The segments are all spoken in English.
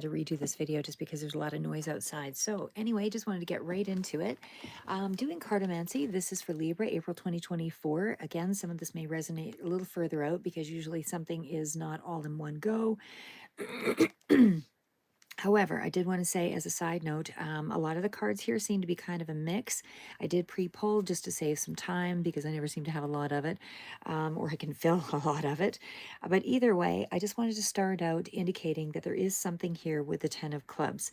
to redo this video just because there's a lot of noise outside. So anyway, just wanted to get right into it. Doing cartomancy. This is for Libra, April 2024. Again, some of this may resonate a little further out because usually something is not all in one go. However, I did want to say as a side note, a lot of the cards here seem to be kind of a mix. I did pre-pull just to save some time because I never seem to have a lot of it, or I can fill a lot of it. But either way, I just wanted to start out indicating that there is something here with the 10 of clubs.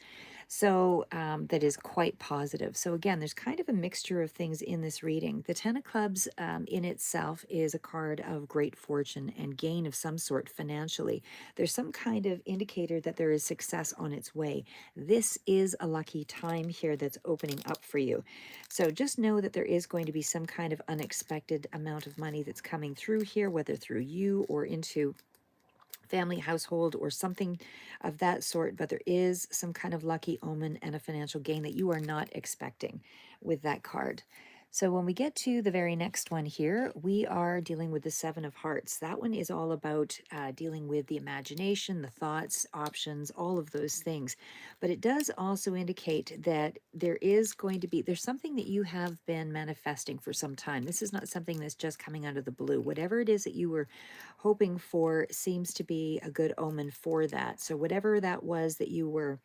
So that is quite positive. So again, there's kind of a mixture of things in this reading. The 10 of clubs in itself is a card of great fortune and gain of some sort financially. There's some kind of indicator that there is success on its way. This is a lucky time here that's opening up for you. So just know that there is going to be some kind of unexpected amount of money that's coming through here, whether through you or into family, household, or something of that sort, but there is some kind of lucky omen and a financial gain that you are not expecting with that card. So when we get to the very next one here, we are dealing with the Seven of Hearts. That one is all about dealing with the imagination, the thoughts, options, all of those things. But it does also indicate that there is going to be, there's something that you have been manifesting for some time. This is not something that's just coming out of the blue. Whatever it is that you were hoping for seems to be a good omen for that. So whatever that was that you were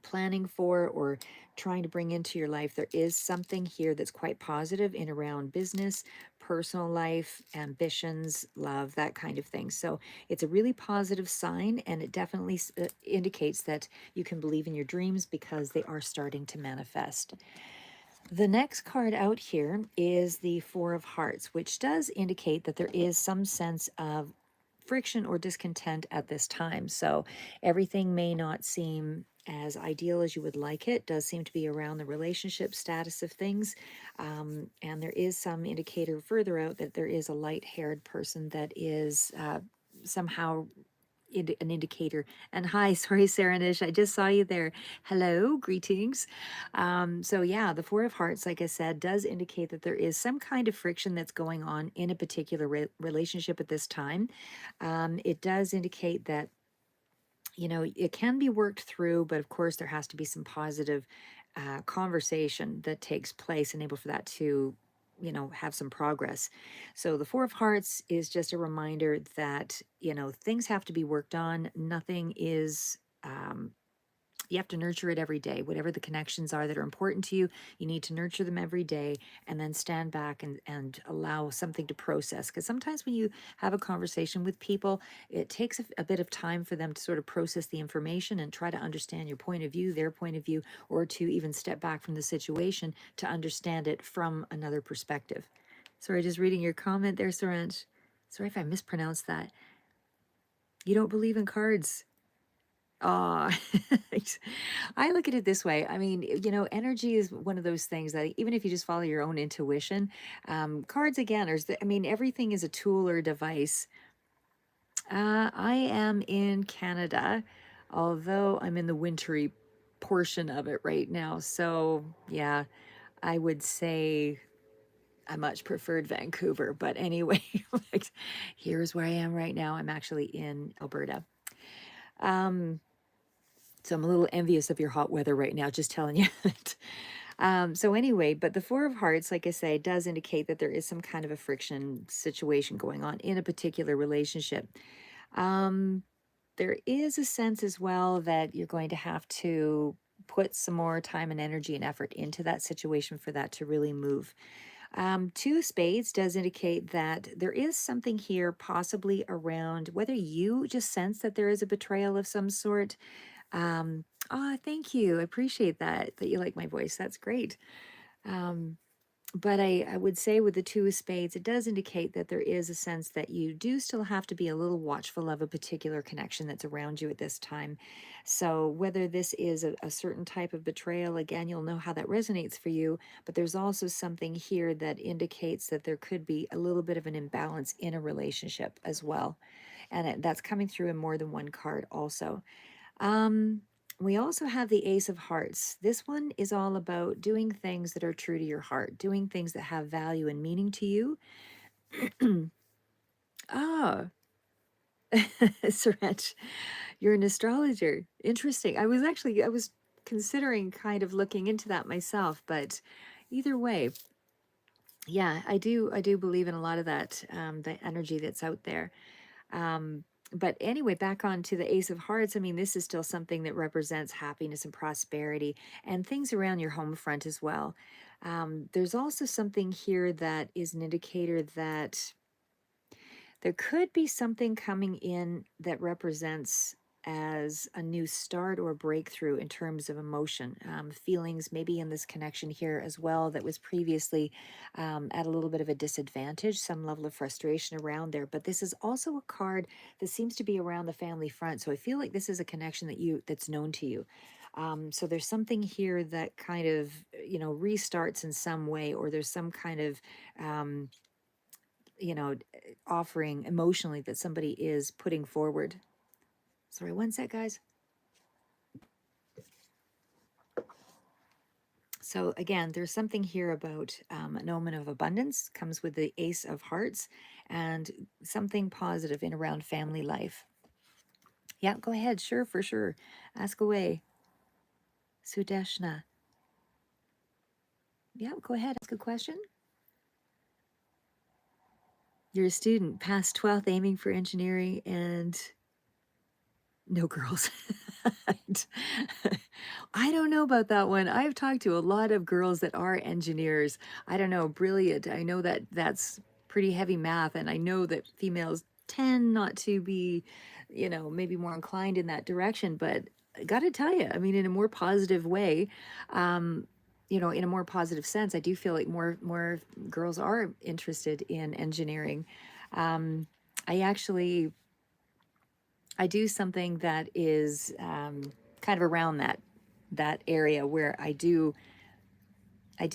planning for or trying to bring into your life, there is something here that's quite positive in around business, personal life, ambitions, love, that kind of thing. So it's a really positive sign, and it definitely indicates that you can believe in your dreams because they are starting to manifest. The next card out here is the Four of Hearts, which does indicate that there is some sense of friction or discontent at this time. So everything may not seem as ideal as you would like it. Does seem to be around the relationship status of things. And there is some indicator further out that there is a light-haired person that is somehow an indicator. And hi, sorry, Saranish, I just saw you there. Hello, greetings. So yeah, the Four of Hearts, like I said, does indicate that there is some kind of friction that's going on in a particular relationship at this time. It does indicate that, you know, it can be worked through, but of course there has to be some positive conversation that takes place and able for that to, you know, have some progress. So the Four of Hearts is just a reminder that, you know, things have to be worked on. Nothing is you have to nurture it every day. Whatever the connections are that are important to you, you need to nurture them every day and then stand back and allow something to process. Because sometimes when you have a conversation with people, it takes a bit of time for them to sort of process the information and try to understand your point of view, their point of view, or to even step back from the situation to understand it from another perspective. Sorry, just reading your comment there, Saranj. Sorry if I mispronounced that. You don't believe in cards. Ah, I look at it this way. I mean, you know, energy is one of those things that even if you just follow your own intuition, cards again, I mean, everything is a tool or a device. I am in Canada, although I'm in the wintry portion of it right now. So yeah, I would say I much preferred Vancouver. But anyway, like, here's where I am right now. I'm actually in Alberta. Um, So I'm a little envious of your hot weather right now, just telling you that. So anyway, but the Four of Hearts, like I say, does indicate that there is some kind of a friction situation going on in a particular relationship. Um, there is a sense as well that you're going to have to put some more time and energy and effort into that situation for that to really move. Two spades does indicate that there is something here possibly around whether you just sense that there is a betrayal of some sort. Thank you. I appreciate that you like my voice. That's great. Um, but I would say with the Two of Spades, it does indicate that there is a sense that you do still have to be a little watchful of a particular connection that's around you at this time. So whether this is a certain type of betrayal, again, you'll know how that resonates for you. But there's also something here that indicates that there could be a little bit of an imbalance in a relationship as well. And that's coming through in more than one card also. Um, we also have the Ace of Hearts. This one is all about doing things that are true to your heart, doing things that have value and meaning to you. Ah, Saranch, you're an astrologer. Interesting. I was considering kind of looking into that myself, but either way, yeah, I do believe in a lot of that, the energy that's out there. But anyway, back on to the Ace of Hearts. I mean, this is still something that represents happiness and prosperity and things around your home front as well. There's also something here that is an indicator that there could be something coming in that represents as a new start or breakthrough in terms of emotion, feelings, maybe in this connection here as well, that was previously at a little bit of a disadvantage, some level of frustration around there. But this is also a card that seems to be around the family front. So I feel like this is a connection that's known to you. So there's something here that kind of, restarts in some way, or there's some kind of um, offering emotionally that somebody is putting forward. Sorry, one sec, guys. So again, there's something here about an omen of abundance comes with the Ace of Hearts, and something positive in around family life. Yeah, go ahead. Sure, for sure. Ask away. Sudeshna. Yeah, go ahead. Ask a question. You're a student, past 12th, aiming for engineering, and no girls. I don't know about that one. I've talked to a lot of girls that are engineers. I don't know, brilliant. I know that that's pretty heavy math, and I know that females tend not to be, maybe more inclined in that direction. But I got to tell you, I mean, in a more positive way, um, in a more positive sense, I do feel like more girls are interested in engineering. Um, I actually I do something that is kind of around that area where I do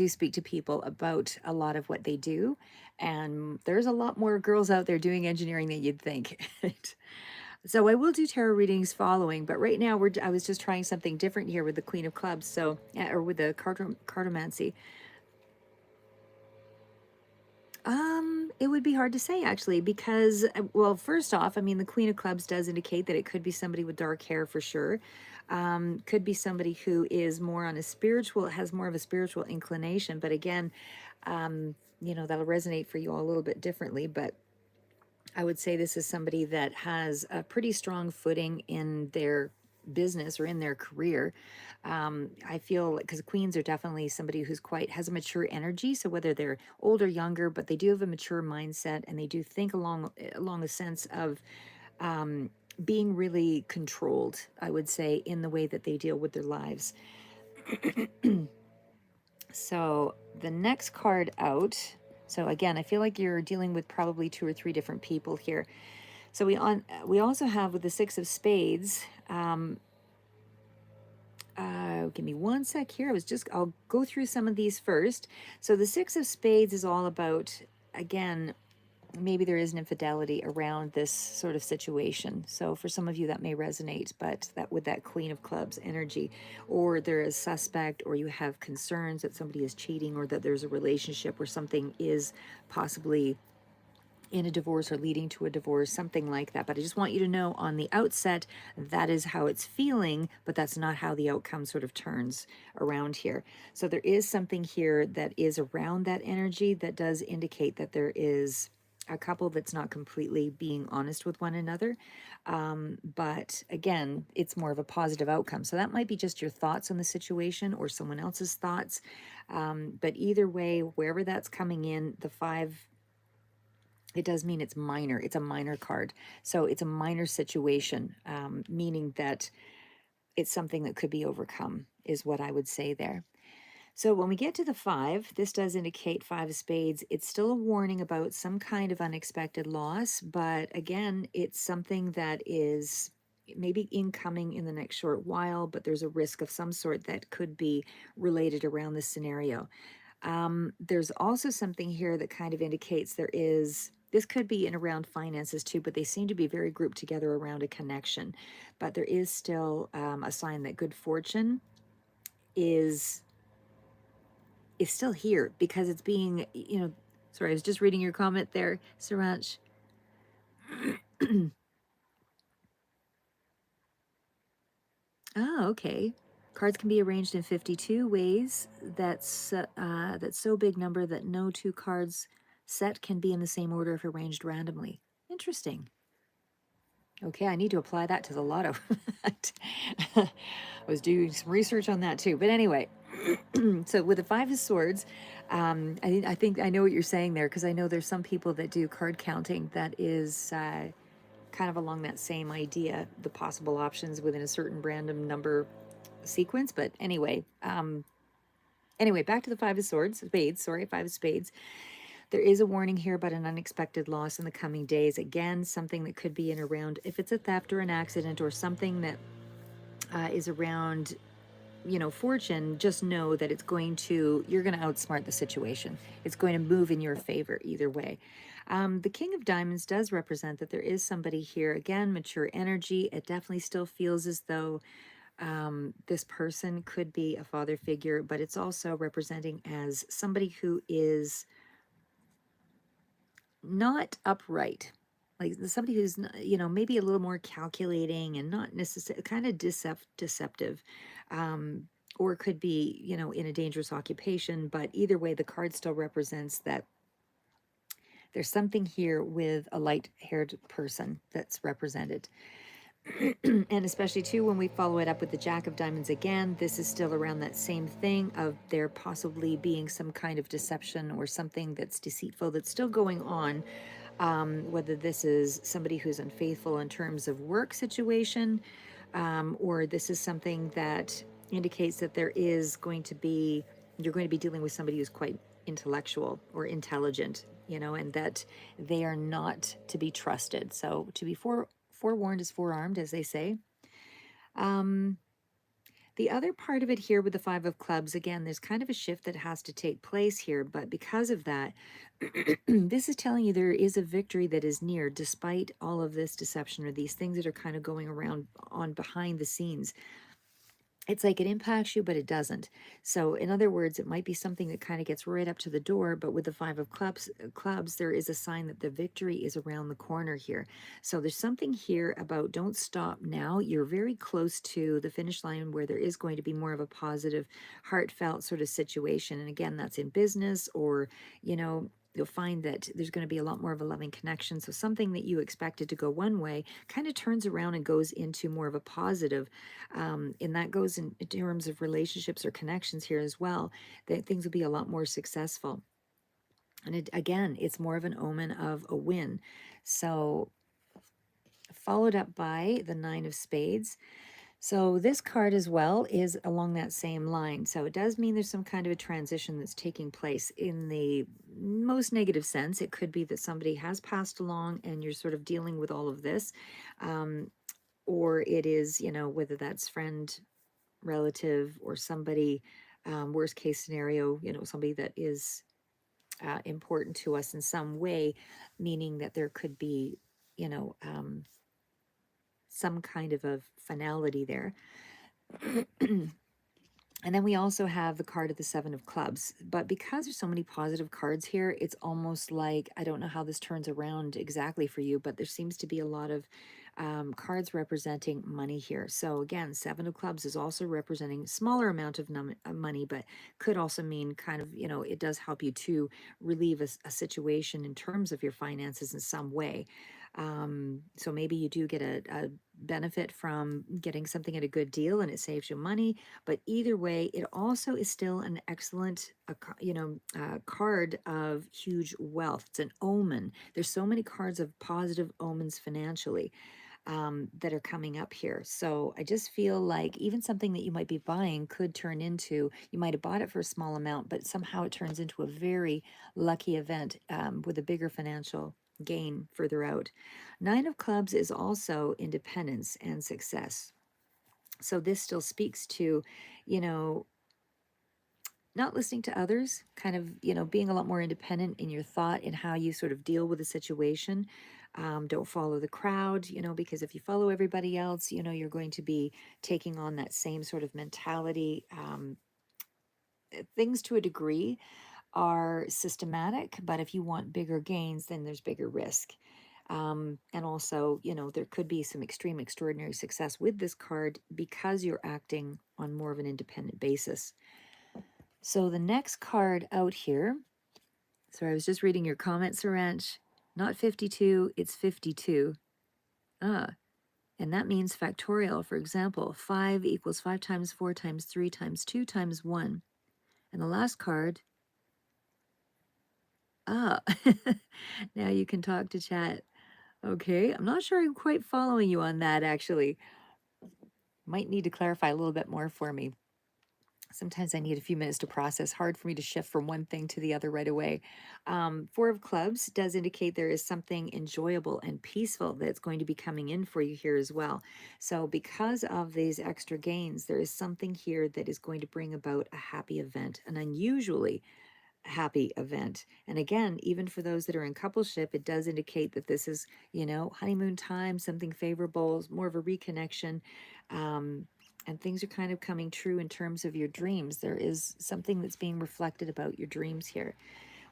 speak to people about a lot of what they do, and there's a lot more girls out there doing engineering than you'd think. So I will do tarot readings following, but right now I was just trying something different here with the Queen of Clubs, so or with the cartomancy. It would be hard to say actually, because well, first off, I mean, the Queen of Clubs does indicate that it could be somebody with dark hair for sure. Could be somebody who is more on a spiritual, has more of a spiritual inclination, but again, that'll resonate for you all a little bit differently. But I would say this is somebody that has a pretty strong footing in their business or in their career. I feel because queens are definitely somebody who's quite has a mature energy. So whether they're old or younger, but they do have a mature mindset, and they do think along the sense of being really controlled, I would say, in the way that they deal with their lives. So the next card out. So again, I feel like you're dealing with probably two or three different people here. So we also have with the Six of Spades. Give me one sec here. I'll go through some of these first. So the Six of Spades is all about, again, maybe there is an infidelity around this sort of situation. So for some of you that may resonate, but that with that Queen of Clubs energy, or there is suspect, or you have concerns that somebody is cheating, or that there's a relationship where something is possibly in a divorce or leading to a divorce, something like that. But I just want you to know on the outset, that is how it's feeling, but that's not how the outcome sort of turns around here. So there is something here that is around that energy that does indicate that there is a couple that's not completely being honest with one another. But again, it's more of a positive outcome. So that might be just your thoughts on the situation or someone else's thoughts. But either way, wherever that's coming in, the five, it does mean it's minor. It's a minor card. So it's a minor situation, meaning that it's something that could be overcome, is what I would say there. So when we get to the five, this does indicate five of spades. It's still a warning about some kind of unexpected loss, but again, it's something that is maybe incoming in the next short while, but there's a risk of some sort that could be related around this scenario. There's also something here that kind of indicates this could be in around finances too, but they seem to be very grouped together around a connection. But there is still a sign that good fortune is still here, because it's being, sorry, I was just reading your comment there, Saranch. Oh, okay. Cards can be arranged in 52 ways. That's so big number that no two cards set can be in the same order if arranged randomly. Interesting. Okay, I need to apply that to the lotto. I was doing some research on that too. But anyway, so with the Five of Swords, I think I know what you're saying there, because I know there's some people that do card counting that is kind of along that same idea, the possible options within a certain random number sequence. But anyway, back to the Five of Swords, Spades. Sorry, Five of Spades. There is a warning here about an unexpected loss in the coming days. Again, something that could be in around, if it's a theft or an accident or something that is around, fortune, just know that you're going to outsmart the situation. It's going to move in your favor either way. The King of Diamonds does represent that there is somebody here. Again, mature energy. It definitely still feels as though this person could be a father figure, but it's also representing as somebody who is not upright, like somebody who's maybe a little more calculating and not necessarily kind of deceptive, or it could be in a dangerous occupation. But either way, the card still represents that there's something here with a light haired person that's represented. And especially too when we follow it up with the Jack of Diamonds again, this is still around that same thing of there possibly being some kind of deception or something that's deceitful that's still going on. Whether this is somebody who's unfaithful in terms of work situation, or this is something that indicates that you're going to be dealing with somebody who's quite intellectual or intelligent, and that they are not to be trusted. So to be forewarned is forearmed, as they say. Um, the other part of it here with the Five of Clubs, again, there's kind of a shift that has to take place here, but because of that, this is telling you there is a victory that is near, despite all of this deception or these things that are kind of going around on behind the scenes. It's like it impacts you, but it doesn't. So, in other words, it might be something that kind of gets right up to the door, but with the Five of Clubs, there is a sign that the victory is around the corner here. So, there's something here about don't stop now. You're very close to the finish line where there is going to be more of a positive, heartfelt sort of situation. And again, that's in business or, you'll find that there's going to be a lot more of a loving connection. So, something that you expected to go one way kind of turns around and goes into more of a positive, and that goes in terms of relationships or connections here as well, that things will be a lot more successful. And again, it's more of an omen of a win. So, followed up by the Nine of Spades. So, this card as well is along that same line. So, it does mean there's some kind of a transition that's taking place in the most negative sense. It could be that somebody has passed along and you're sort of dealing with all of this. Or it is, whether that's friend, relative, or somebody, worst case scenario, somebody that is important to us in some way, meaning that there could be, you know, um, some kind of a finality there. And then we also have the card of the Seven of Clubs. But because there's so many positive cards here, it's almost like, I don't know how this turns around exactly for you, but there seems to be a lot of cards representing money here. So again, Seven of Clubs is also representing smaller amount of money, but could also mean kind of, it does help you to relieve a situation in terms of your finances in some way. So maybe you do get a benefit from getting something at a good deal and it saves you money. But either way, it also is still an excellent, card of huge wealth. It's an omen. There's so many cards of positive omens financially, that are coming up here. So I just feel like even something that you might be buying could turn into, you might have bought it for a small amount, but somehow it turns into a very lucky event, with a bigger financial gain further out. Nine of Clubs is also independence and success. So this still speaks to, you know, not listening to others, kind of, being a lot more independent in your thought and how you sort of deal with a situation. Don't follow the crowd, because if you follow everybody else, you're going to be taking on that same sort of mentality. Things to a degree are systematic, but if you want bigger gains, then there's bigger risk. And also, there could be some extreme, extraordinary success with this card because you're acting on more of an independent basis. So the next card out here, sorry, I was just reading your comments, Saranch. Not 52, it's 52. Ah, and that means factorial. For example, 5 equals 5 times 4 times 3 times 2 times 1. And the last card, ah, now you can talk to chat. Okay, I'm not sure I'm quite following you on that, actually. Might need to clarify a little bit more for me. Sometimes I need a few minutes to process. Hard for me to shift from one thing to the other right away. 4 of Clubs does indicate there is something enjoyable and peaceful that's going to be coming in for you here as well. So because of these extra gains, there is something here that is going to bring about a happy event, an unusually happy event. And again, even for those that are in coupleship, it does indicate that this is, honeymoon time, something favorable, more of a reconnection. And things are kind of coming true in terms of your dreams. There is something that's being reflected about your dreams here.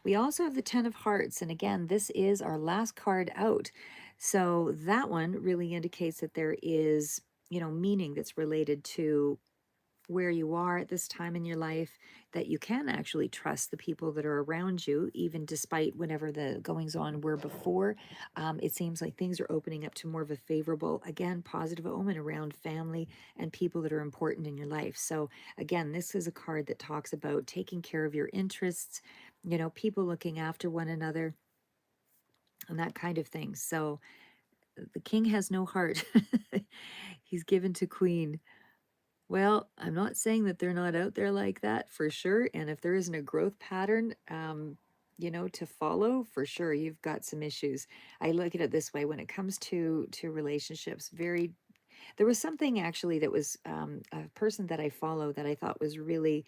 We also have the 10 of Hearts. And again, this is our last card out. So that one really indicates that there is, meaning that's related to where you are at this time in your life, that you can actually trust the people that are around you, even despite whatever the goings on were before. It seems like things are opening up to more of a favorable, again, positive omen around family and people that are important in your life. So, again, this is a card that talks about taking care of your interests, people looking after one another and that kind of thing. So, the king has no heart. He's given to queen. Well, I'm not saying that they're not out there like that for sure. And if there isn't a growth pattern, to follow, for sure, you've got some issues. I look at it this way: when it comes to relationships, there was something actually that was a person that I follow that I thought was really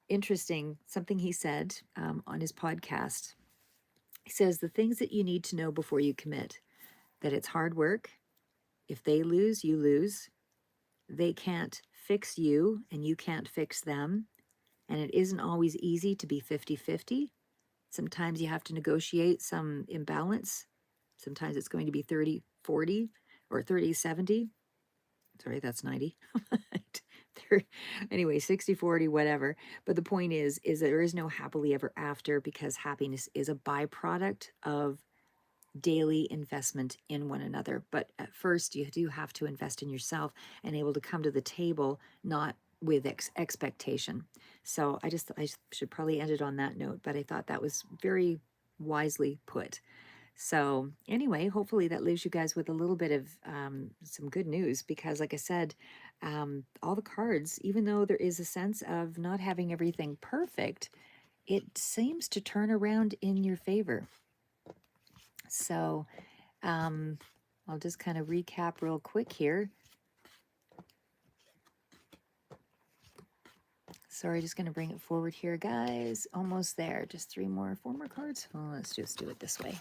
interesting. Something he said on his podcast. He says the things that you need to know before you commit: that it's hard work. If they lose, you lose. They can't fix you and you can't fix them. And it isn't always easy to be 50-50. Sometimes you have to negotiate some imbalance. Sometimes it's going to be 30-40 or 30-70. Sorry, that's 90. Anyway, 60-40, whatever. But the point is there is no happily ever after, because happiness is a byproduct of daily investment in one another. But at first, you do have to invest in yourself and able to come to the table, not with expectation. So I should probably end it on that note, but I thought that was very wisely put. So anyway, hopefully that leaves you guys with a little bit of some good news, because like I said, all the cards, even though there is a sense of not having everything perfect, it seems to turn around in your favor. So I'll just kind of recap real quick here. Sorry, just going to bring it forward here, guys. Almost there. Just 4 more cards. Oh, let's just do it this way.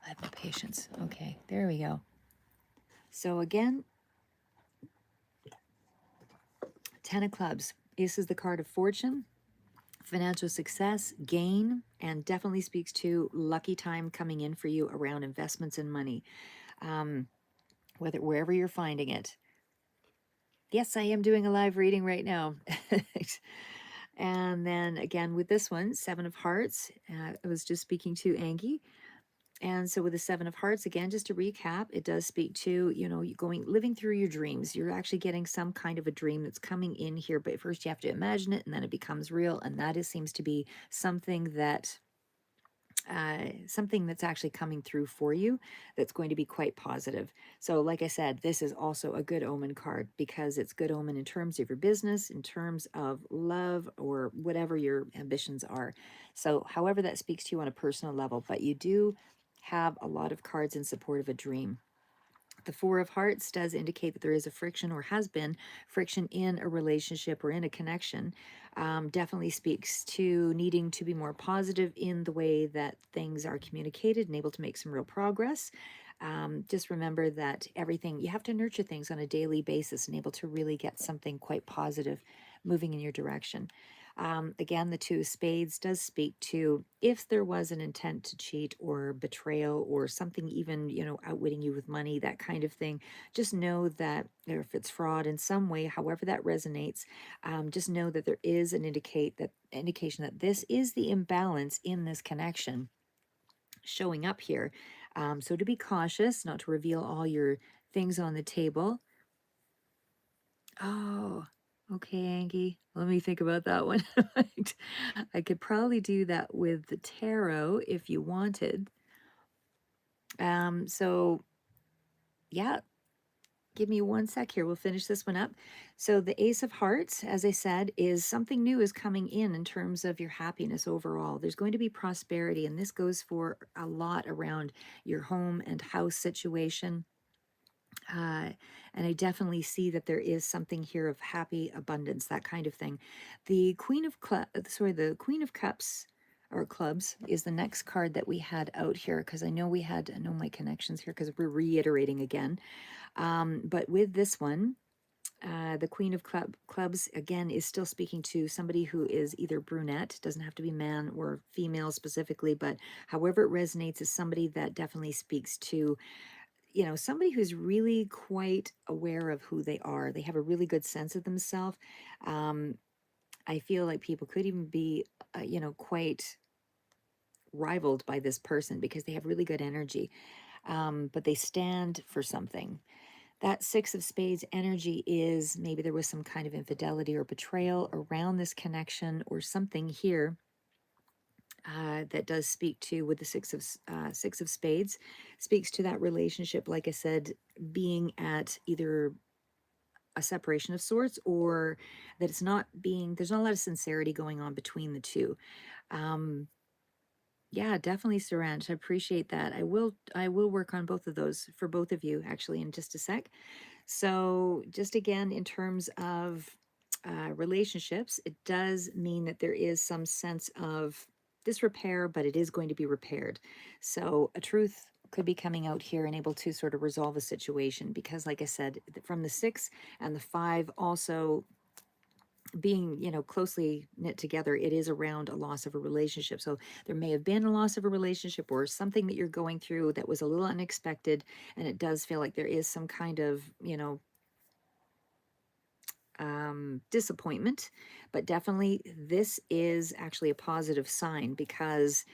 I have no patience. Okay, there we go. So again, 10 of Clubs. This is the card of fortune, financial success, gain, and definitely speaks to lucky time coming in for you around investments and money, wherever you're finding it. Yes, I am doing a live reading right now. And then again with this one, 7 of Hearts. I was just speaking to Angie. And so with the 7 of Hearts, again, just to recap, it does speak to, living through your dreams. You're actually getting some kind of a dream that's coming in here, but first you have to imagine it and then it becomes real. And that seems to be something that something that's actually coming through for you that's going to be quite positive. So like I said, this is also a good omen card, because it's good omen in terms of your business, in terms of love, or whatever your ambitions are. So however that speaks to you on a personal level, but you do have a lot of cards in support of a dream. The 4 of Hearts does indicate that there is a friction, or has been friction, in a relationship or in a connection. Definitely speaks to needing to be more positive in the way that things are communicated and able to make some real progress. Just remember that you have to nurture things on a daily basis and able to really get something quite positive moving in your direction. Again, the two of spades does speak to if there was an intent to cheat or betrayal or something, even, outwitting you with money, that kind of thing. Just know that, or if it's fraud in some way, however that resonates, just know that there is an indication that this is the imbalance in this connection showing up here. So to be cautious, not to reveal all your things on the table. Oh, okay, Angie. Let me think about that one. I could probably do that with the tarot if you wanted. So yeah, give me one sec here. We'll finish this one up. So the Ace of Hearts, as I said, is something new is coming in terms of your happiness overall. There's going to be prosperity, and this goes for a lot around your home and house situation. And I definitely see that there is something here of happy abundance, that kind of thing. The the Queen of Cups or Clubs is the next card that we had out here, because I know I know my connections here because we're reiterating again. But with this one, the Queen of Clubs, again, is still speaking to somebody who is either brunette, doesn't have to be man or female specifically, but however it resonates is somebody that definitely speaks to, somebody who's really quite aware of who they are. They have a really good sense of themselves. Um, I feel like people could even be, quite rivaled by this person because they have really good energy, but they stand for something. That Six of Spades energy is maybe there was some kind of infidelity or betrayal around this connection or something here. That does speak to, with the Six of Spades, speaks to that relationship, like I said, being at either a separation of sorts, or that there's not a lot of sincerity going on between the two. Um, yeah, definitely, Saranj. I appreciate that. I will work on both of those for both of you actually in just a sec. So, just again, in terms of relationships, it does mean that there is some sense of disrepair, but it is going to be repaired. So, a truth could be coming out here and able to sort of resolve a situation because, like I said, from the six and the five also being, closely knit together, it is around a loss of a relationship. So there may have been a loss of a relationship or something that you're going through that was a little unexpected, and it does feel like there is some kind of, disappointment. But definitely this is actually a positive sign because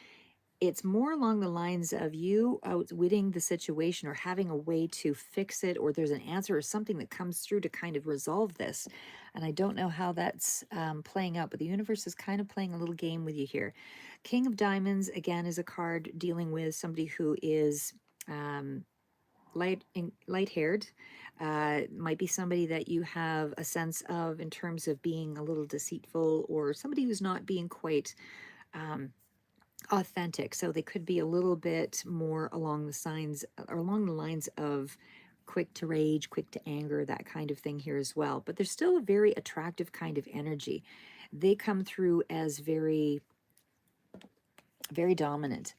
it's more along the lines of you outwitting the situation or having a way to fix it, or there's an answer or something that comes through to kind of resolve this. And I don't know how that's playing out, but the universe is kind of playing a little game with you here. King of Diamonds, again, is a card dealing with somebody who is light haired. Might be somebody that you have a sense of in terms of being a little deceitful, or somebody who's not being quite authentic. So they could be a little bit more along the signs or along the lines of quick to rage, quick to anger, that kind of thing here as well. But there's still a very attractive kind of energy. They come through as very, very dominant.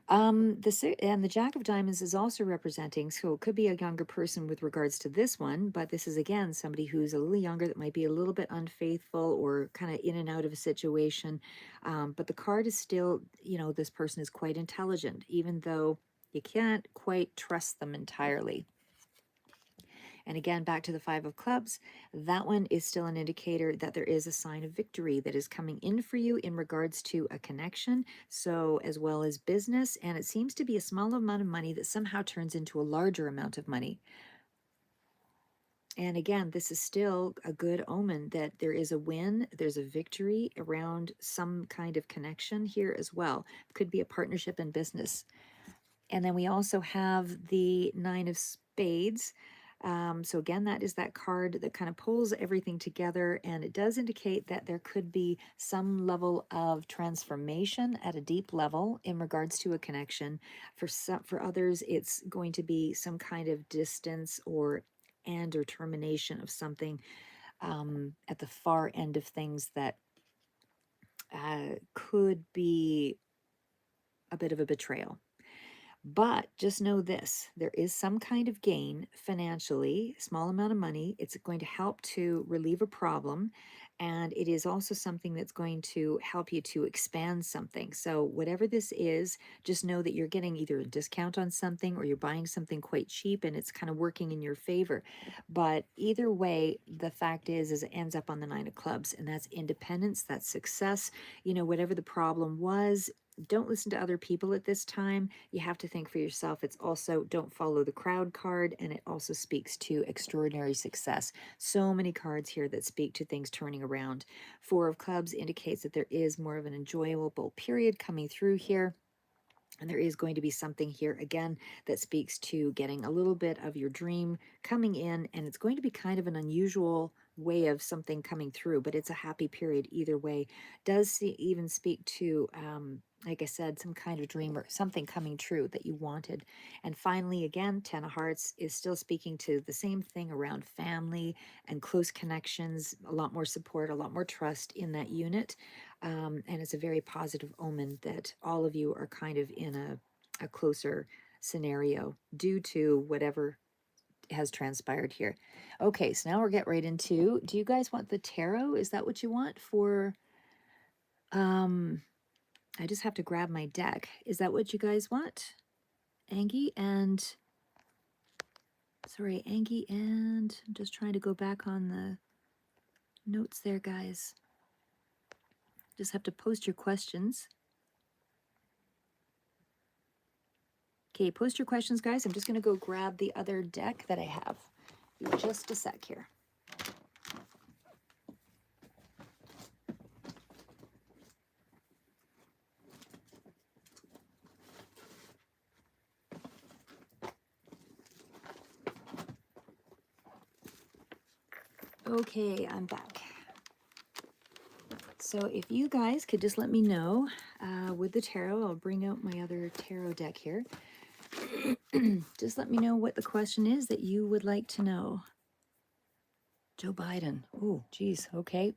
And the Jack of Diamonds is also representing, so it could be a younger person with regards to this one, but this is again somebody who's a little younger that might be a little bit unfaithful or kind of in and out of a situation. But the card is still, this person is quite intelligent, even though you can't quite trust them entirely. And again, back to the Five of Clubs, that one is still an indicator that there is a sign of victory that is coming in for you in regards to a connection, so as well as business. And it seems to be a small amount of money that somehow turns into a larger amount of money. And again, this is still a good omen that there is a win, there's a victory around some kind of connection here as well. Could be a partnership in business. And then we also have the Nine of Spades. So again, that is that card that kind of pulls everything together, and it does indicate that there could be some level of transformation at a deep level in regards to a connection. For others, it's going to be some kind of distance or termination of something at the far end of things that could be a bit of a betrayal. But just know this, there is some kind of gain financially, small amount of money. It's going to help to relieve a problem. And it is also something that's going to help you to expand something. So, whatever this is, just know that you're getting either a discount on something or you're buying something quite cheap and it's kind of working in your favor. But either way, the fact is it ends up on the Nine of Clubs, and that's independence, that's success. You know, whatever the problem was, don't listen to other people at this time. You have to think for yourself. It's also don't follow the crowd card, and it also speaks to extraordinary success. So many cards here that speak to things turning around. Four of Clubs indicates that there is more of an enjoyable period coming through here. And there is going to be something here again that speaks to getting a little bit of your dream coming in, and it's going to be kind of an unusual way of something coming through, but it's a happy period either way. Even speak to, like I said, some kind of dream or something coming true that you wanted. And finally, again, Ten of Hearts is still speaking to the same thing around family and close connections, a lot more support, a lot more trust in that unit. And it's a very positive omen that all of you are kind of in a closer scenario due to whatever has transpired here. Okay, so now we'll get right into, do you guys want the tarot? Is that what you want for, I just have to grab my deck. Is that what you guys want? Angie and, sorry, Angie and, I'm just trying to go back on the notes there, guys. Just have to post your questions. Okay, post your questions, guys. I'm just going to go grab the other deck that I have. Give me just a sec here. Okay, I'm back. So if you guys could just let me know with the tarot, I'll bring out my other tarot deck here. Just let me know what the question is that you would like to know. Joe Biden. Oh, geez. Okay.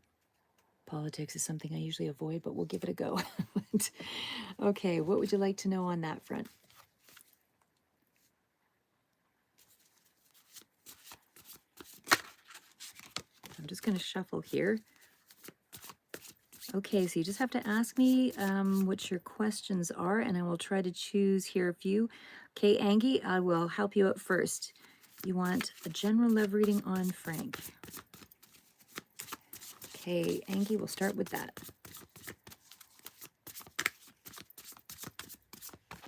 Politics is something I usually avoid, but we'll give it a go. Okay, what would you like to know on that front? I'm just going to shuffle here. Okay, so you just have to ask me what your questions are, and I will try to choose here a few. Okay, Angie, I will help you out first. You want a general love reading on Frank. Okay, Angie, we'll start with that.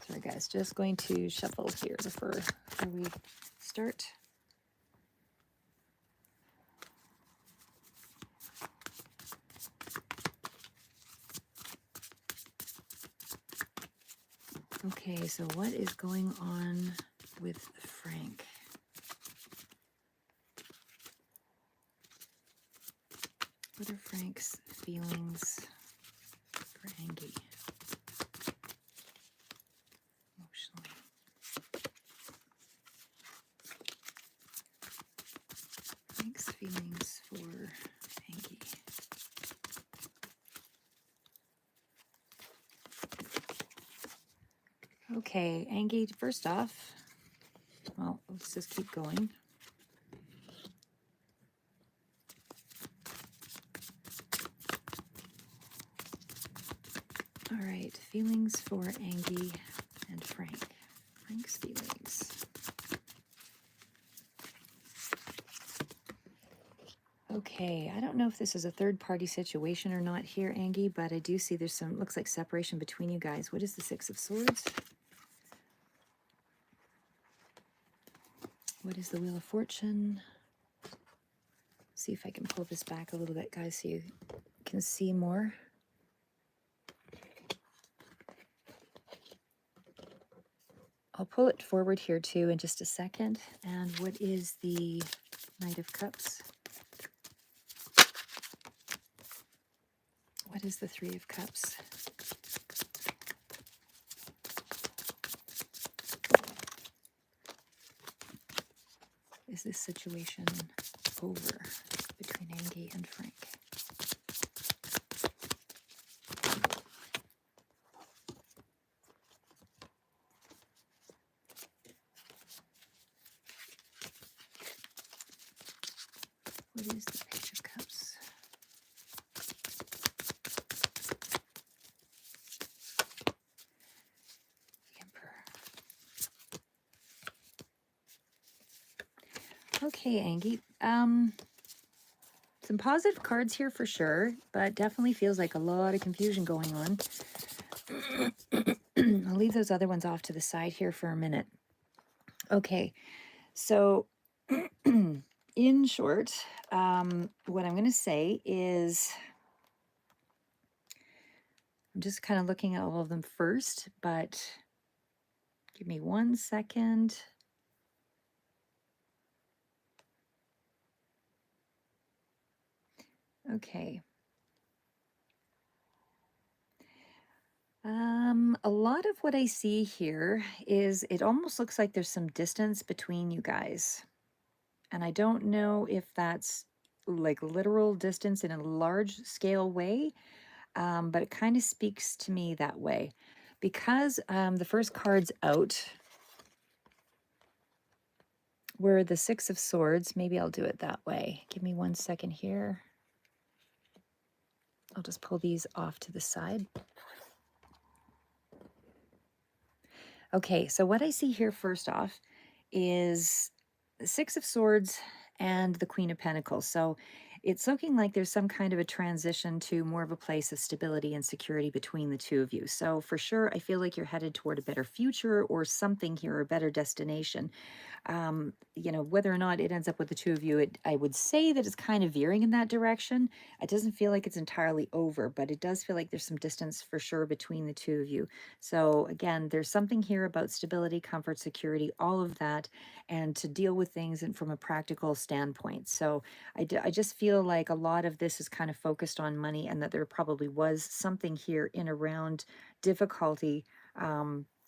Sorry, guys, just going to shuffle here before we start. Okay, so what is going on with Frank? What are Frank's feelings for Angie emotionally? Frank's feelings for Angie. Okay, Angie, first off, well, let's just keep going. All right, feelings for Angie and Frank. Frank's feelings. Okay, I don't know if this is a third-party situation or not here, Angie, but I do see there's some, looks like separation between you guys. What is the Six of Swords? What is the Wheel of Fortune? See if I can pull this back a little bit, guys, so you can see more. I'll pull it forward here too in just a second. And what is the Knight of Cups? What is the Three of Cups? Is this situation over between Angie and Frank? What is the Page of Cups? The Emperor. Okay, Angie. Some positive cards here for sure, but definitely feels like a lot of confusion going on. I'll leave those other ones off to the side here for a minute. Okay, so in short, what I'm going to say is I'm just kind of looking at all of them first, but give me 1 second. Okay. A lot of what I see here is it almost looks like there's some distance between you guys. And I don't know if that's like literal distance in a large scale way, but it kind of speaks to me that way. Because the first cards out were the Six of Swords. Maybe I'll do it that way. Give me 1 second here. I'll just pull these off to the side. Okay, so what I see here first off is the Six of Swords and the Queen of Pentacles. So it's looking like there's some kind of a transition to more of a place of stability and security between the two of you. So for sure, I feel like you're headed toward a better future or something here, a better destination. You know, whether or not it ends up with the two of you, I would say that it's kind of veering in that direction. It doesn't feel like it's entirely over, but it does feel like there's some distance for sure between the two of you. So again, there's something here about stability, comfort, security, all of that, and to deal with things and from a practical standpoint. So I just feel like a lot of this is kind of focused on money, and that there probably was something here in around difficulty.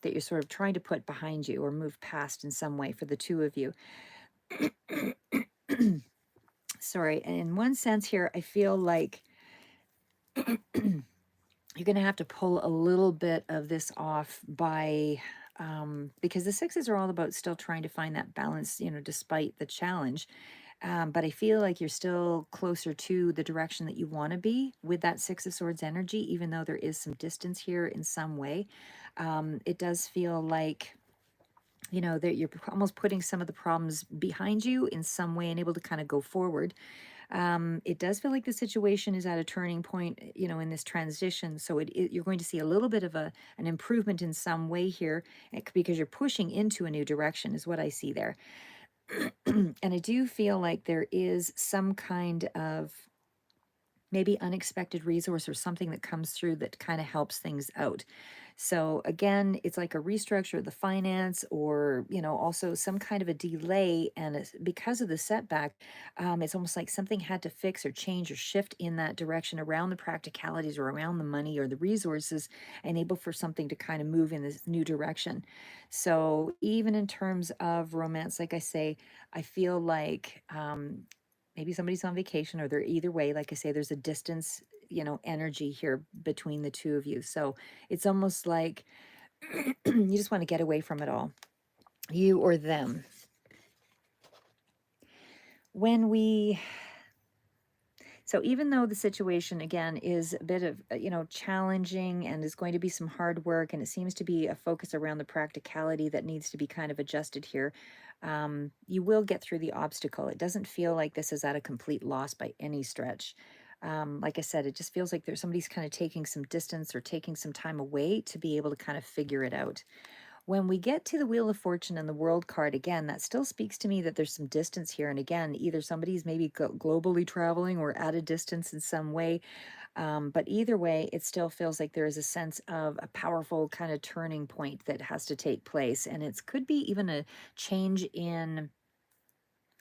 That you're sort of trying to put behind you or move past in some way for the two of you. Sorry, and in one sense here, I feel like you're going to have to pull a little bit of this off by, because the sixes are all about still trying to find that balance, you know, despite the challenge. But I feel like you're still closer to the direction that you want to be with that Six of Swords energy, even though there is some distance here in some way. It does feel like, you know, that you're almost putting some of the problems behind you in some way and able to kind of go forward. It does feel like the situation is at a turning point, you know, in this transition. So you're going to see a little bit of an improvement in some way here, because you're pushing into a new direction is what I see there. And I do feel like there is some kind of maybe unexpected resource or something that comes through that kind of helps things out. So again, it's like a restructure of the finance, or, you know, also some kind of a delay. And because of the setback, it's almost like something had to fix or change or shift in that direction around the practicalities or around the money or the resources, enable for something to kind of move in this new direction. So even in terms of romance, like I say, I feel like maybe somebody's on vacation, or they're either way. Like I say, there's a distance, you know, energy here between the two of you. So it's almost like you just want to get away from it all, you or them. When we, so even though the situation again is a bit of, you know, challenging, and is going to be some hard work, and it seems to be a focus around the practicality that needs to be kind of adjusted here, you will get through the obstacle. It doesn't feel like this is at a complete loss by any stretch. Like I said, it just feels like there's somebody's kind of taking some distance or taking some time away to be able to kind of figure it out. When we get to the Wheel of Fortune and the World card, again, that still speaks to me that there's some distance here. And again, either somebody's maybe globally traveling or at a distance in some way. But either way, it still feels like there is a sense of a powerful kind of turning point that has to take place. And it could be even a change in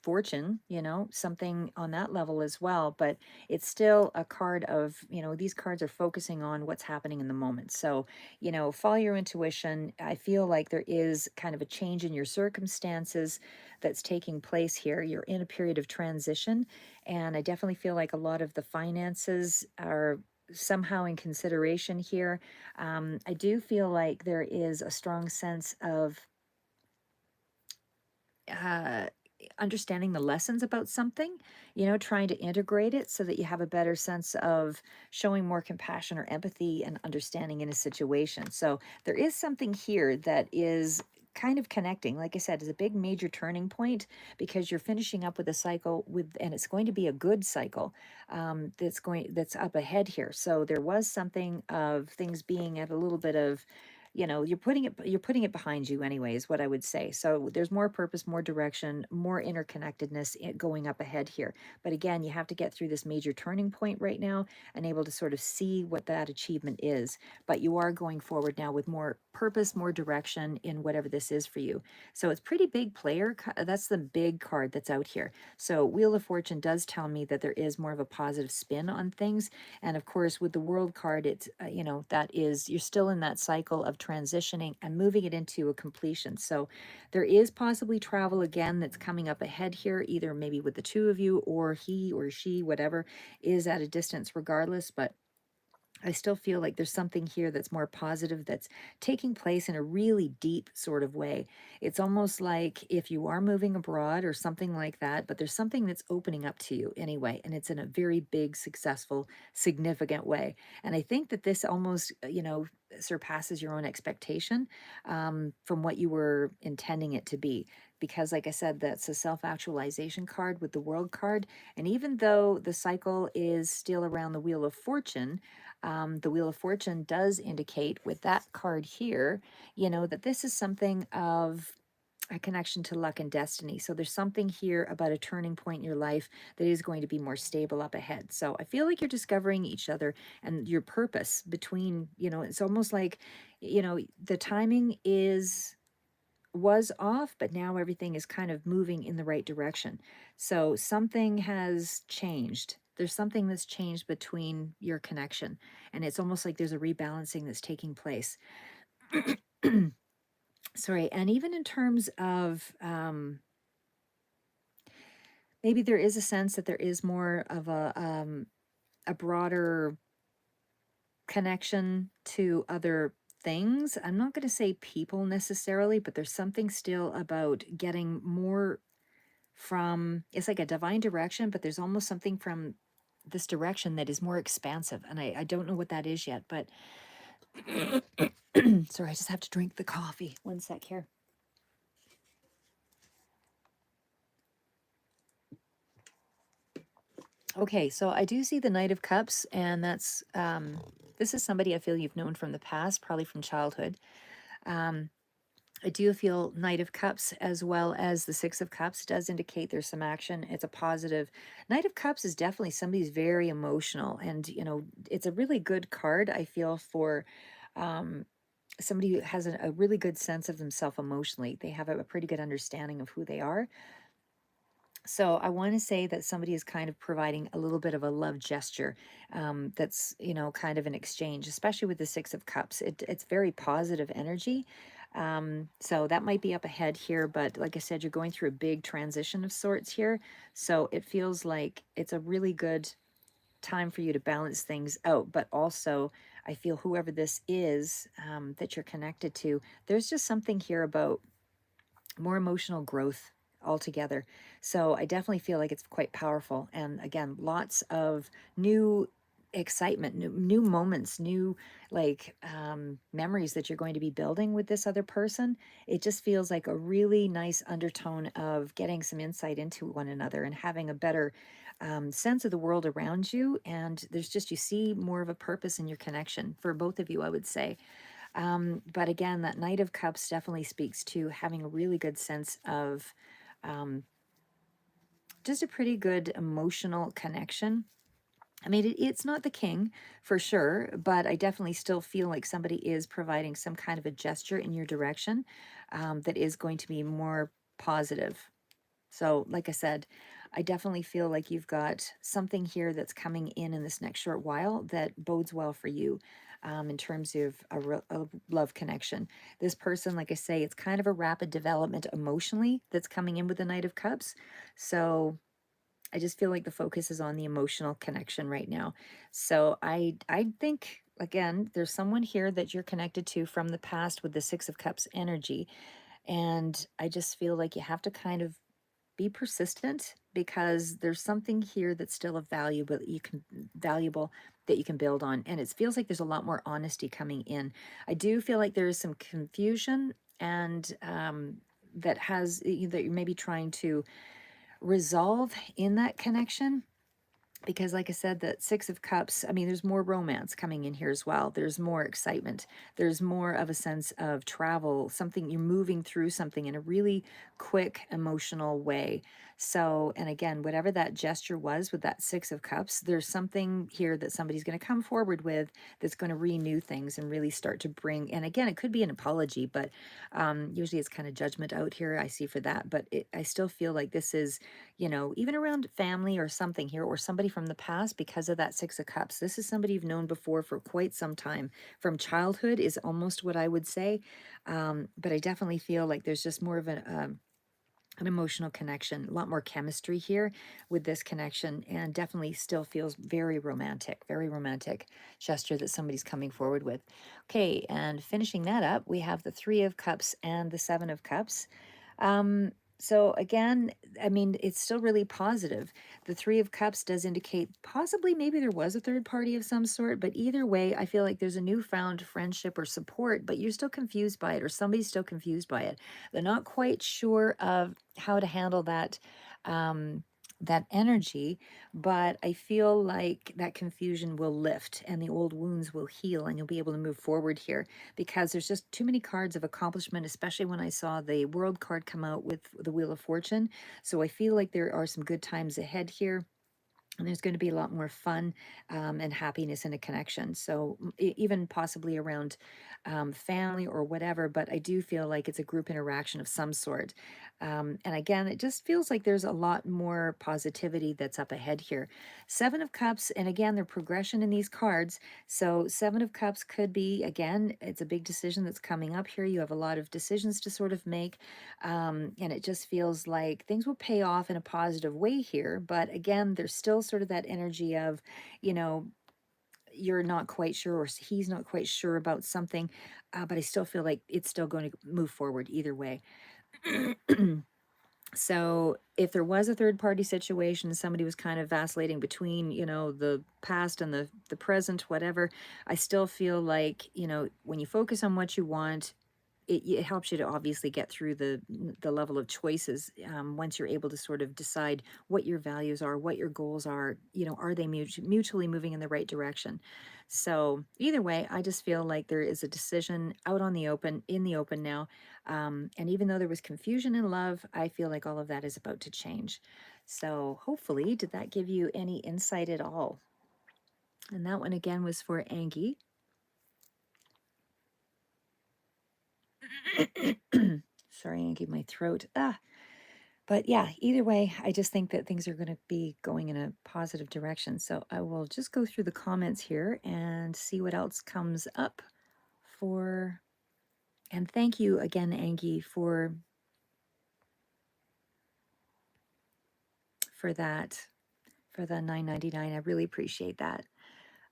fortune, you know, something on that level as well. But it's still a card of, you know, these cards are focusing on what's happening in the moment. So, you know, follow your intuition. I feel like there is kind of a change in your circumstances that's taking place here. You're in a period of transition, and I definitely feel like a lot of the finances are somehow in consideration here. I do feel like there is a strong sense of uh understanding the lessons about something, trying to integrate it so that you have a better sense of showing more compassion or empathy and understanding in a situation. So there is something here that is kind of connecting, like I said, is a big major turning point because you're finishing up with a cycle and it's going to be a good cycle, that's up ahead here. So there was something of things being at a little bit of, you're putting it behind you anyway, is what I would say. So there's more purpose, more direction, more interconnectedness going up ahead here. But again, you have to get through this major turning point right now and able to sort of see what that achievement is. But you are going forward now with more purpose, more direction in whatever this is for you. So it's pretty big player. That's the big card that's out here. So Wheel of Fortune does tell me that there is more of a positive spin on things. And of course, with the World card, it's, that is, you're still in that cycle of transitioning and moving it into a completion. So there is possibly travel again that's coming up ahead here, either maybe with the two of you or he or she, whatever, is at a distance regardless. But I still feel like there's something here that's more positive that's taking place in a really deep sort of way. It's almost like if you are moving abroad or something like that, but there's something that's opening up to you anyway, and it's in a very big, successful, significant way. And I think that this almost, surpasses your own expectation, from what you were intending it to be. Because, like I said, that's a self actualization card with the World card. And even though the cycle is still around the Wheel of Fortune, the Wheel of Fortune does indicate with that card here, that this is something of a connection to luck and destiny. So there's something here about a turning point in your life that is going to be more stable up ahead. So I feel like you're discovering each other and your purpose between, it's almost like, the timing was off, but now everything is kind of moving in the right direction. So something has changed. There's something that's changed between your connection, and it's almost like there's a rebalancing that's taking place. Sorry, and even in terms of maybe there is a sense that there is more of a broader connection to other things. I'm not going to say people necessarily, but there's something still about getting more from, it's like a divine direction, but there's almost something from this direction that is more expansive. And I don't know what that is yet, but sorry, I just have to drink the coffee. One sec here. Okay, so I do see the Knight of Cups, and that's this is somebody I feel you've known from the past, probably from childhood. I do feel Knight of Cups as well as the Six of Cups does indicate there's some action. It's a positive. Knight of Cups is definitely somebody who's very emotional, and it's a really good card, I feel, for somebody who has a really good sense of themselves emotionally. They have a pretty good understanding of who they are. So I want to say that somebody is kind of providing a little bit of a love gesture, that's, kind of an exchange, especially with the Six of Cups. It's very positive energy. So that might be up ahead here, but like I said, you're going through a big transition of sorts here. So it feels like it's a really good time for you to balance things out. But also, I feel whoever this is, that you're connected to, there's just something here about more emotional growth altogether. So I definitely feel like it's quite powerful. And again, lots of new excitement, new moments, new memories that you're going to be building with this other person. It just feels like a really nice undertone of getting some insight into one another and having a better sense of the world around you. And there's just, you see more of a purpose in your connection for both of you, I would say. But again, that Knight of Cups definitely speaks to having a really good sense of just a pretty good emotional connection. I mean, it's not the king for sure, but I definitely still feel like somebody is providing some kind of a gesture in your direction, that is going to be more positive. So, like I said, I definitely feel like you've got something here that's coming in this next short while that bodes well for you, in terms of a love connection. This person, like I say, it's kind of a rapid development emotionally that's coming in with the Knight of Cups. So I just feel like the focus is on the emotional connection right now. So I think again, there's someone here that you're connected to from the past with the Six of Cups energy, and I just feel like you have to kind of be persistent, because there's something here that's still of valuable that you can build on. And it feels like there's a lot more honesty coming in. I do feel like there is some confusion, and that you're maybe trying to resolve in that connection, because like I said, that Six of Cups, I mean, there's more romance coming in here as well. There's more excitement. There's more of a sense of travel, something you're moving through something in a really quick emotional way. So, and again, whatever that gesture was with that Six of Cups, there's something here that somebody's going to come forward with that's going to renew things and really start to bring, and again, it could be an apology, but usually it's kind of judgment out here I see for that. But I still feel like this is, even around family or something here, or somebody from the past, because of that Six of Cups. This is somebody you've known before for quite some time. From childhood is almost what I would say. But I definitely feel like there's just more of an emotional connection, a lot more chemistry here with this connection, and definitely still feels very romantic gesture that somebody's coming forward with. Okay, and finishing that up, we have the Three of Cups and the Seven of Cups. Um, so again, I mean, it's still really positive. The Three of Cups does indicate possibly maybe there was a third party of some sort, but either way, I feel like there's a newfound friendship or support, but you're still confused by it, or somebody's still confused by it. They're not quite sure of how to handle that energy, but I feel like that confusion will lift and the old wounds will heal, and you'll be able to move forward here, because there's just too many cards of accomplishment, especially when I saw the World card come out with the Wheel of Fortune. So I feel like there are some good times ahead here, and there's going to be a lot more fun and happiness in a connection. So even possibly around family or whatever, but I do feel like it's a group interaction of some sort. And again, it just feels like there's a lot more positivity that's up ahead here. Seven of Cups, and again, the progression in these cards. So Seven of Cups could be, again, it's a big decision that's coming up here. You have a lot of decisions to sort of make. And it just feels like things will pay off in a positive way here. But again, there's still sort of that energy of, you know, you're not quite sure, or he's not quite sure about something. But I still feel like it's still going to move forward either way. So if there was a third party situation, somebody was kind of vacillating between, the past and the present, whatever, I still feel like, when you focus on what you want, it helps you to obviously get through the level of choices, once you're able to sort of decide what your values are, what your goals are. Are they mutually moving in the right direction? So either way, I just feel like there is a decision out on the open, in the open now. And even though there was confusion in love, I feel like all of that is about to change. So hopefully, did that give you any insight at all? And that one again was for Angie. Sorry, Angie, my throat. But yeah, either way, I just think that things are going to be going in a positive direction. So I will just go through the comments here and see what else comes up for. And thank you again, Angie, for that, for the $9.99. I really appreciate that.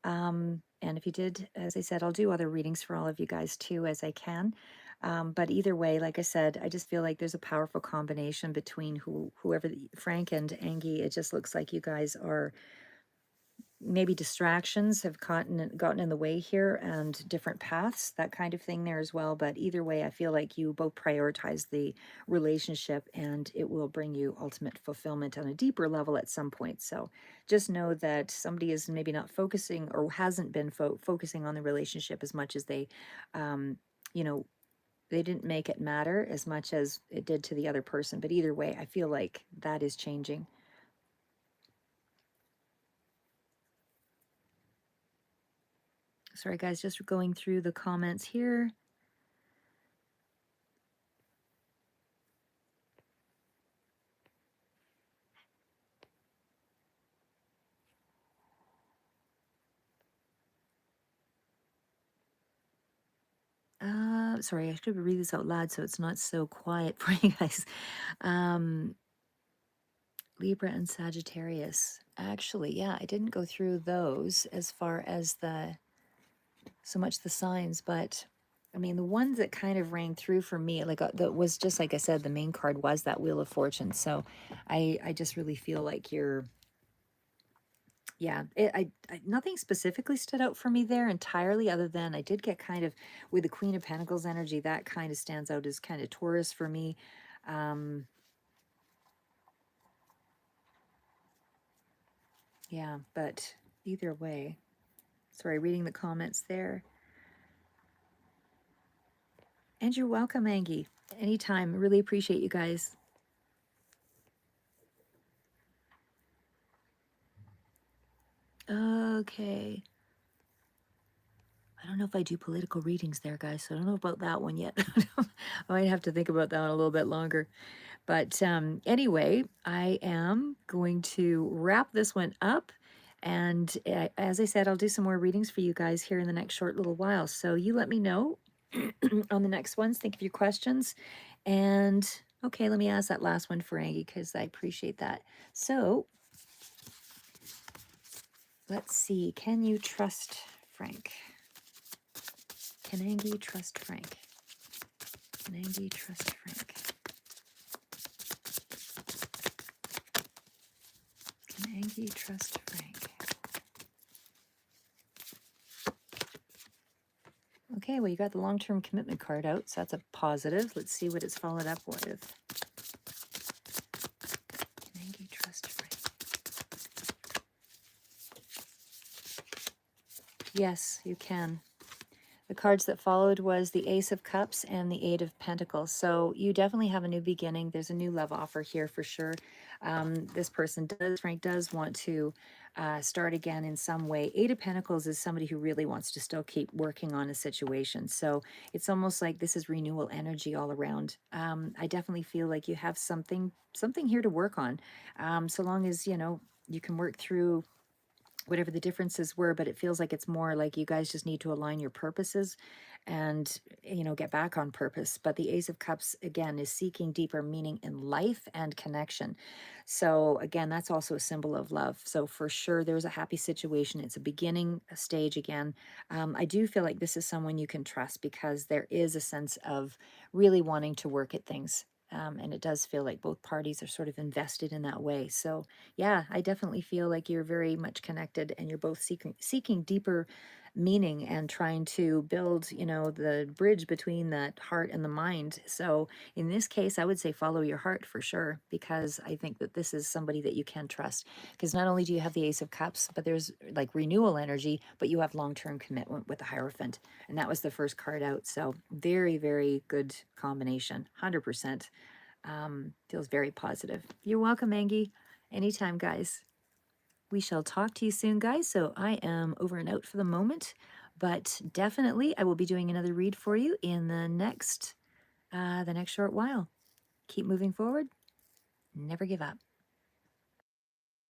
And if you did, as I said, I'll do other readings for all of you guys too as I can. But either way, like I said, I just feel like there's a powerful combination between whoever Frank and Angie. It just looks like you guys are, maybe distractions have gotten in the way here, and different paths, that kind of thing there as well. But either way, I feel like you both prioritize the relationship, and it will bring you ultimate fulfillment on a deeper level at some point. So just know that somebody is maybe not focusing, or hasn't been focusing on the relationship as much as they, you know, they didn't make it matter as much as it did to the other person. But either way, I feel like that is changing. Sorry, guys, just going through the comments here. Sorry, I should read this out loud so it's not so quiet for you guys. Um, Libra and Sagittarius. Actually, yeah, I didn't go through those as far as so much the signs, but I mean, the ones that kind of rang through for me, like that was just like I said, the main card was that Wheel of Fortune. So I just really feel like you're, yeah, nothing specifically stood out for me there entirely, other than I did get kind of with the Queen of Pentacles energy, that kind of stands out as kind of Taurus for me. Um, yeah, but either way, sorry, reading the comments there. And you're welcome, Angie. Anytime. Really appreciate you guys. Okay. I don't know if I do political readings there, guys, so I don't know about that one yet. I might have to think about that one a little bit longer. But anyway, I am going to wrap this one up. And as I said, I'll do some more readings for you guys here in the next short little while. So you let me know on the next ones. Think of your questions. And okay, let me ask that last one for Angie because I appreciate that. So let's see. Can you trust Frank? Can Angie trust Frank? Can Angie trust Frank? Can Angie trust Frank? Okay, well, you got the long-term commitment card out, so that's a positive. Let's see what it's followed up with. Can Angie trust Frank? Yes, you can. The cards that followed was the Ace of Cups and the Eight of Pentacles. So you definitely have a new beginning. There's a new love offer here for sure. This person does, Frank does want to start again in some way. Eight of Pentacles is somebody who really wants to still keep working on a situation. So it's almost like this is renewal energy all around. I definitely feel like you have something here to work on. So long as, you know, you can work through whatever the differences were, but it feels like it's more like you guys just need to align your purposes and, you know, get back on purpose. But the Ace of Cups, again, is seeking deeper meaning in life and connection. So again, that's also a symbol of love. So for sure, there's a happy situation. It's a beginning stage again. I do feel like this is someone you can trust because there is a sense of really wanting to work at things. And it does feel like both parties are sort of invested in that way. So yeah, I definitely feel like you're very much connected and you're both seeking deeper meaning and trying to build, you know, the bridge between that heart and the mind. So in this case, I would say follow your heart for sure, because I think that this is somebody that you can trust. Because not only do you have the Ace of Cups, but there's like renewal energy, but you have long-term commitment with the Hierophant. And that was the first card out. So very, very good combination. 100%. Feels very positive. You're welcome, Angie. Anytime, guys. We shall talk to you soon, guys. So I am over and out for the moment, but definitely I will be doing another read for you in the next short while. Keep moving forward. Never give up.